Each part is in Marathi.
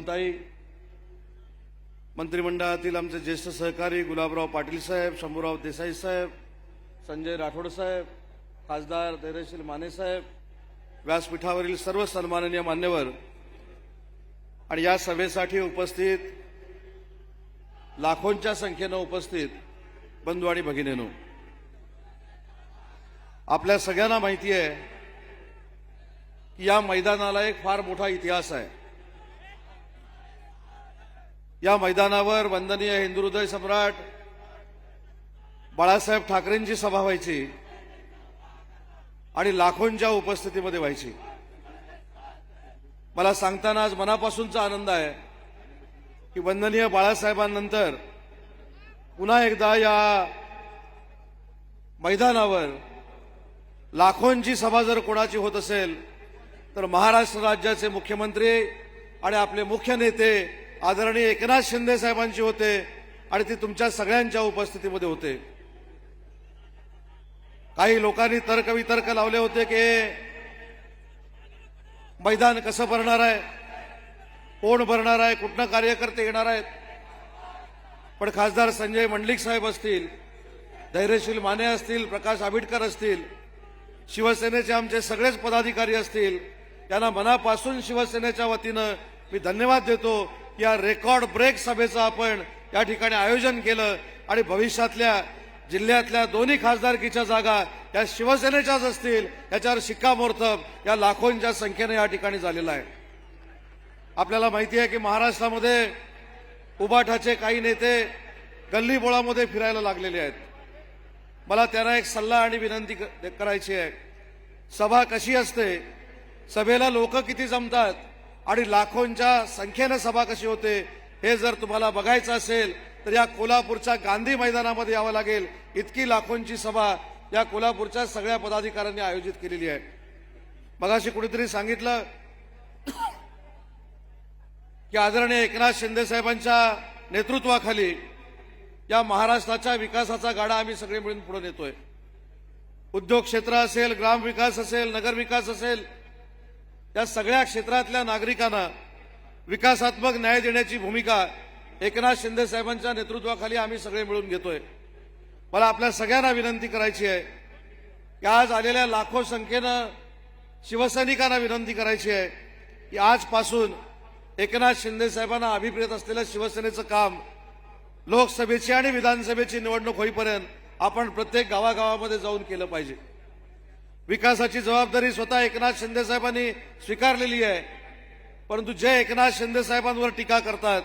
बहीणताई, मंत्रिमंडळातील आमचे ज्येष्ठ सहकारी गुलाबराव पाटील साहेब, शंभूराव देसाई साहेब, संजय राठोड साहेब, खासदार धैर्यशील माने साहेब, व्यासपीठावरील सर्व सन्माननीय मान्यवर आणि या सभेसाठी उपस्थित लाखोंच्या संख्येने उपस्थित बंधू आणि भगिनींनो, आपल्या सगळ्यांना माहिती आहे की या मैदानाला एक फार मोठा इतिहास आहे। या मैदानावर वंदनीय हिंदुहृदय सम्राट बाळासाहेब ठाकरेंची सभा व्हायची आणि लाखोंच्या उपस्थितीमध्ये व्हायची। मला सांगताना आज मनापासूनचा आनंद आहे की वंदनीय बाळासाहेबांनंतर पुन्हा एकदा या मैदानावर लाखोंची सभा जर कोणाची होत असेल तर महाराष्ट्र राज्याचे मुख्यमंत्री आणि आपले मुख्य नेते आदरणीय एकनाथ शिंदे साहेबांची होते आणि ती तुमच्या सगळ्यांच्या उपस्थितीमध्ये होते। काही लोकांनी तर्कवितर्क लावले होते की मैदान कसं भरणार आहे, कोण भरणार आहे, कुठनं कार्यकर्ते येणार आहेत। पण खासदार संजय मंडलिक साहेब असतील, धैर्यशील माने असतील, प्रकाश आंबेडकर असतील, शिवसेनेचे आमचे सगळेच पदाधिकारी असतील, त्यांना मनापासून शिवसेनेच्या वतीनं मी धन्यवाद देतो। या रेकॉर्ड ब्रेक सभेचं आपण या ठिकाणी आयोजन केलं आणि भविष्यातल्या जिल्ह्यातल्या दोन्ही खासदारकीच्या जागा या शिवसेनेच्याच असतील याच्यावर शिक्कामोर्तब या लाखोंच्या संख्येने या ठिकाणी झालेला आहे। आपल्याला माहिती आहे की महाराष्ट्रामध्ये उबाठाचे काही नेते गल्लीबोळामध्ये फिरायला लागलेले आहेत। मला त्यांना एक सल्ला आणि विनंती करायची आहे। सभा कशी असते, सभेला लोक किती जमतात आणि लाखोंच्या संख्येने सभा कशी होते हे जर तुम्हाला बघायचं असेल तर या कोल्हापूरच्या गांधी मैदानामध्ये यावं लागेल। इतकी लाखोंची सभा या कोल्हापूरच्या सगळ्या पदाधिकाऱ्यांनी आयोजित केलेली आहे। मगाशी कुणीतरी सांगितलं की आदरणीय एकनाथ शिंदे साहेबांच्या नेतृत्वाखाली या महाराष्ट्राच्या विकासाचा गाडा आम्ही सगळे मिळून पुढे नेतोय। उद्योग क्षेत्र असेल, ग्रामविकास असेल, नगरविकास असेल, या सगळ्या क्षेत्रातल्या नागरिकांना विकासात्मक न्याय देण्याची भूमिका एकनाथ शिंदे साहेबांच्या नेतृत्वाखाली आम्ही सगळे मिळून घेतोय। मला आपल्या सगळ्यांना विनंती करायची आहे की आज आलेल्या लाखो संख्येनं शिवसैनिकांना विनंती करायची आहे की आजपासून एकनाथ शिंदे साहेबांना अभिप्रेत असलेलं शिवसेनेचं काम लोकसभेची आणि विधानसभेची निवडणूक होईपर्यंत आपण प्रत्येक गावागावामध्ये जाऊन केलं पाहिजे। विकासाची जबाबदारी स्वतः एकनाथ शिंदे साहेबांनी स्वीकारलेली आहे, परंतु जे एकनाथ शिंदे साहेबांवर टीका करतात,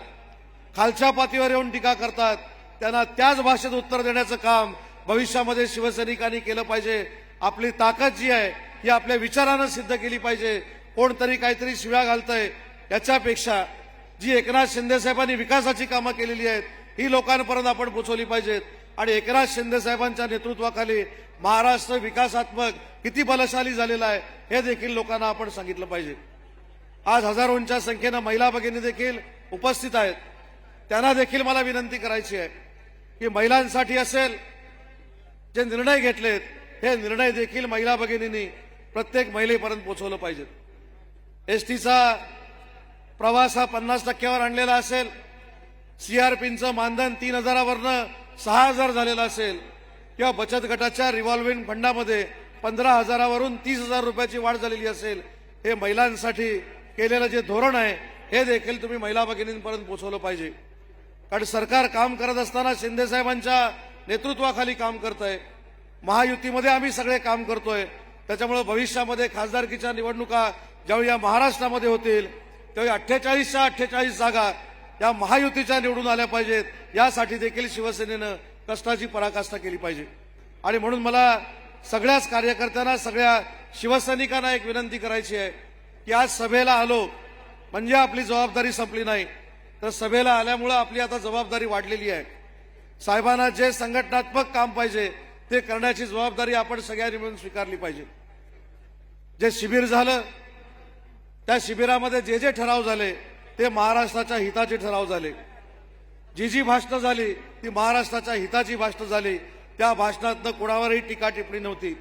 खालच्या पातळीवर येऊन टीका करतात, त्यांना त्याच भाषेत उत्तर देण्याचं काम भविष्यामध्ये शिवसैनिकांनी केलं पाहिजे। आपली ताकद जी आहे ही आपल्या विचारानं सिद्ध केली पाहिजे। कोणतरी काहीतरी शिव्या घालतंय याच्यापेक्षा जी एकनाथ शिंदे साहेबांनी विकासाची कामं केलेली आहेत ही लोकांपर्यंत आपण पोहोचवली पाहिजेत आणि एकनाथ शिंदे साहेबांच्या नेतृत्वाखाली महाराष्ट्र विकासात्मक किती बलशाली झालेला आहे हे देखील लोकांना आपण सांगितलं पाहिजे। आज हजारोंच्या संख्येनं महिला भगिनी देखील उपस्थित आहेत। त्यांना देखील मला विनंती करायची आहे की महिलांसाठी असेल जे निर्णय घेतलेत हे निर्णय देखील महिला भगिनींनी प्रत्येक महिलेपर्यंत पोहोचवलं पाहिजेत। एसटीचा प्रवास हा 50% आणलेला असेल, सीआरपीचं मानधन 3000वरनं 6000 झालेलं असेल किंवा बचत गटाच्या रिव्हॉल्व्हिंग फंडामध्ये 15000वरून 30000 रुपयाची वाढ झालेली असेल, हे महिलांसाठी केलेलं जे धोरण आहे हे देखील तुम्ही महिला भगिनींपर्यंत पोहोचवलं पाहिजे। कारण सरकार काम करत असताना शिंदे साहेबांच्या नेतृत्वाखाली काम करतंय, महायुतीमध्ये आम्ही सगळे काम करतोय। त्याच्यामुळे भविष्यामध्ये खासदारकीच्या निवडणुका ज्यावेळी या महाराष्ट्रामध्ये होतील त्यावेळी 48च्या 48 जागा या महायुतीच्या निवडून आल्या पाहिजेत। यासाठी देखील शिवसेनेनं कष्टाची पराकाष्ठा केली पाहिजे आणि म्हणून मला सगळ्याच कार्यकर्त्यांना, सगळ्या शिवसैनिकांना एक विनंती करायची आहे की आज सभेला आलो म्हणजे आपली जबाबदारी संपली नाही, तर सभेला आल्यामुळे आपली आता जबाबदारी वाढलेली आहे। साहेबांना जे संघटनात्मक काम पाहिजे ते करण्याची जबाबदारी आपण सगळ्यांनी मिळून स्वीकारली पाहिजे। जे शिबिर झालं त्या शिबिरामध्ये जे जे ठराव झाले ते महाराष्ट्राच्या हिताचे ठराव झाले। जी जी भाषणं झाली ती महाराष्ट्राच्या हिताची भाषणं झाली। त्या भाषणातनं कोणावरही टीका टिप्पणी नव्हती,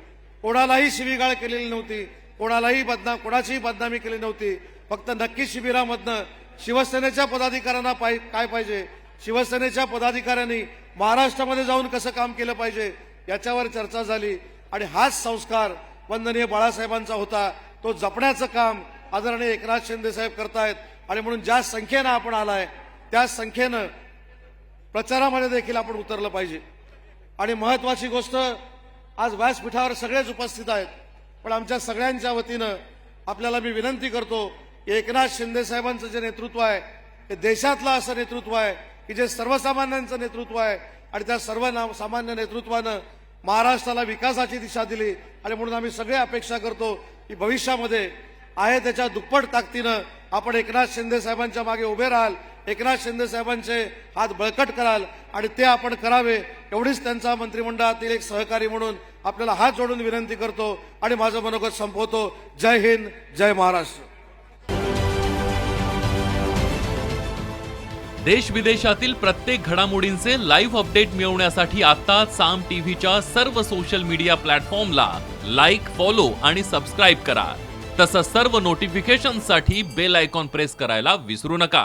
कोणालाही शिवीगाळ केलेली नव्हती, कोणाचीही बदनामी केली नव्हती। फक्त नक्की शिबिरामधनं शिवसेनेच्या पदाधिकाऱ्यांना काय पाहिजे, शिवसेनेच्या पदाधिकाऱ्यांनी महाराष्ट्रामध्ये जाऊन कसं काम केलं पाहिजे याच्यावर चर्चा झाली आणि हाच संस्कार वंदनीय बाळासाहेबांचा होता. तो जपण्याचं काम आदरणीय एकनाथ शिंदे साहेब करतायत आणि म्हणून ज्या संख्येनं आपण आलाय त्या संख्येनं प्रचारामध्ये देखील आपण उतरलं पाहिजे. आणि महत्वाची गोष्ट, आज व्यासपीठावर सगळेच उपस्थित आहेत, पण आमच्या सगळ्यांच्या वतीनं आपल्याला मी विनंती करतो की एकनाथ शिंदे साहेबांचं जे नेतृत्व आहे ते देशातलं असं नेतृत्व आहे की जे सर्वसामान्यांचं नेतृत्व आहे आणि त्या सामान्य नेतृत्वानं महाराष्ट्राला विकासाची दिशा दिली. आणि म्हणून आम्ही सगळे अपेक्षा करतो की भविष्यामध्ये आहे त्याच्या दुप्पट ताकदीनं आपण एकनाथ शिंदे साहेबांच्या मागे उभे राहाल, एकनाथ शिंदे साहेबांचे हात बळकट कराल आणि ते आपण करावे एवढीच त्यांचा मंत्रिमंडळातील एक सहकारी म्हणून आपल्याला हात जोडून विनंती करतो आणि माझं मनोगत संपवतो. जय हिंद, जय महाराष्ट्र. देश विदेशातील प्रत्येक घडामोडींचे लाईव्ह अपडेट मिळवण्यासाठी आता साम टीव्हीच्या सर्व सोशल मीडिया प्लॅटफॉर्मला लाईक, फॉलो आणि सबस्क्राईब करा. तसंच सर्व नोटिफिकेशनसाठी बेल आयकॉन प्रेस करायला विसरू नका.